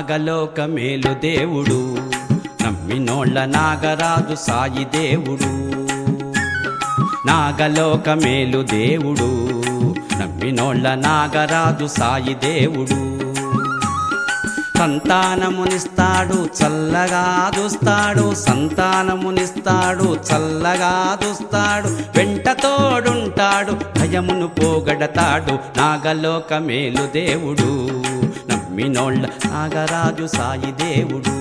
నాగలోక మేలు దేవుడు, నమ్మినోళ్ళ నాగరాజు సాయి దేవుడు. నాగలోక మేలు దేవుడు, నమ్మినోళ్ళ నాగరాజు సాయి దేవుడు. సంతానమునిస్తాడు చల్లగా చూస్తాడు, సంతానమునిస్తాడు చల్లగా చూస్తాడు, వెంట తోడుంటాడు భయమును పోగొడతాడు. నాగలోక మేలు దేవుడు, నమ్మినోళ్ళ నాగరాజు సాయి దేవుడు.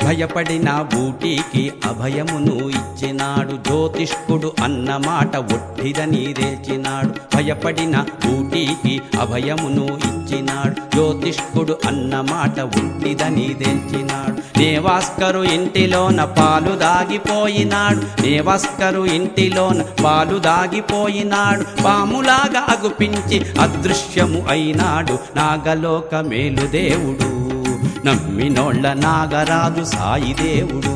భయపడిన బూటీకి అభయమును ఇచ్చినాడు, జ్యోతిష్కుడు అన్న మాట ఒట్టిదని రేచినాడు. భయపడిన బూటీకి అభయమును ఇచ్చినాడు, జ్యోతిష్కుడు అన్న మాట ఒట్టిదని రేచినాడు. నేవాస్కరు ఇంటిలోన పాలు దాగిపోయినాడు, నేవాస్కరు ఇంటిలోన పాలు దాగిపోయినాడు, పాములాగా అగుపించి అదృశ్యము అయినాడు. నాగలోక మేలు దేవుడు, నమ్మినోళ్ళ నాగరాజు సాయి దేవుడు.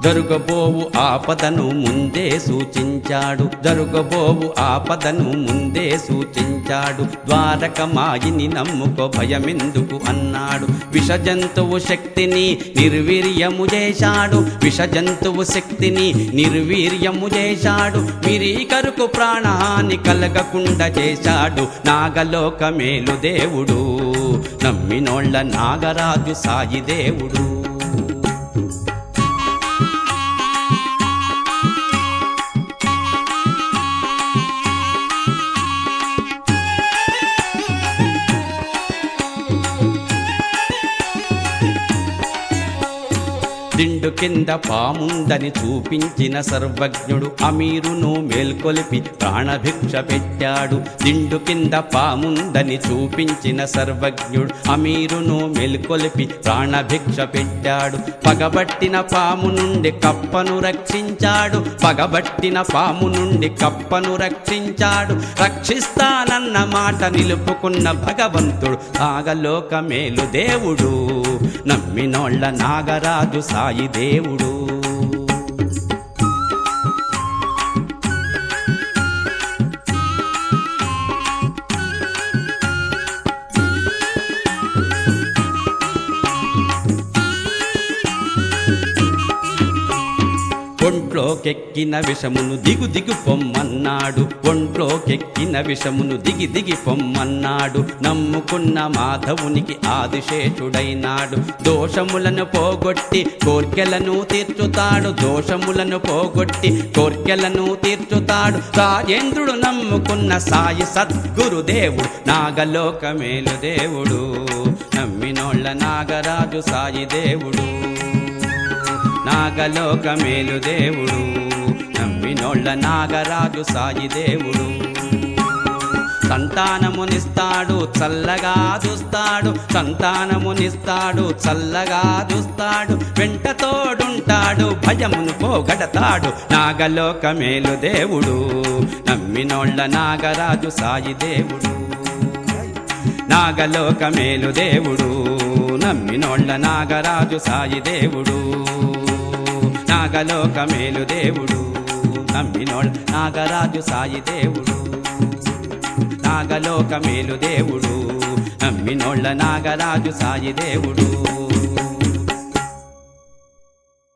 జరుగబోవు ఆపదను ముందే సూచించాడు, జరుగబోవు ఆపదను ముందే సూచించాడు. ద్వారకమాయిని నమ్ముకో భయమెందుకు అన్నాడు. విషజంతువు శక్తిని నిర్వీర్యము చేశాడు, విషజంతువు శక్తిని నిర్వీర్యము చేశాడు. మిరీకరుకు ప్రాణహాని కలగకుండా చేశాడు. నాగలోక మేలు దేవుడు, నమ్మినోళ్ళ నాగరాజు సాయి దేవుడు. దిండు కింద పాముందని చూపించిన సర్వజ్ఞుడు అమీరును మేల్కొలిపి ప్రాణభిక్ష పెట్టాడు. దిండు కింద పాముందని చూపించిన సర్వజ్ఞుడు అమీరును మేల్కొలిపి ప్రాణభిక్ష పెట్టాడు. పగబట్టిన పాము నుండి కప్పను రక్షించాడు, పగబట్టిన పాము నుండి కప్పను రక్షించాడు. రక్షిస్తానన్న మాట నిలుపుకున్న భగవంతుడు నాగలోక మేలు దేవుడు, నమ్మినోళ్ళ నాగరాజు సాయి దేవుడు. ఒంట్లోకెక్కిన విషమును దిగు దిగు పొమ్మన్నాడు, ఒంట్లోకెక్కిన విషమును దిగి దిగి పొమ్మన్నాడు. నమ్ముకున్న మాధవునికి ఆదిశేషుడైనాడు. దోషములను పోగొట్టి కోర్కెలను తీర్చుతాడు, దోషములను పోగొట్టి కోర్కెలను తీర్చుతాడు. రాజేంద్రుడు నమ్ముకున్న సాయి సద్గురుదేవుడు, నాగలోక మేలు దేవుడు, నమ్మినోళ్ళ నాగరాజు సాయి దేవుడు. నాగలోక మేలు దేవుడు, నమ్మినోళ్ళ నాగరాజు సాయి దేవుడు. సంతానమునిస్తాడు చల్లగా చూస్తాడు, సంతానమునిస్తాడు చల్లగా చూస్తాడు, వెంట తోడుంటాడు భయమును పోగొడతాడు. నాగలోక మేలు దేవుడు, నమ్మినోళ్ళ నాగరాజు సాయి దేవుడు. నాగలోక మేలు దేవుడు, నమ్మినోళ్ళ నాగరాజు సాయి దేవుడు. నాగలోక మేలు దేవుడు, నమ్మినోళ్ళ నాగరాజు సాయి దేవుడు. నాగలోక మేలు దేవుడు, నమ్మినోళ్ళ నాగరాజు సాయి దేవుడు.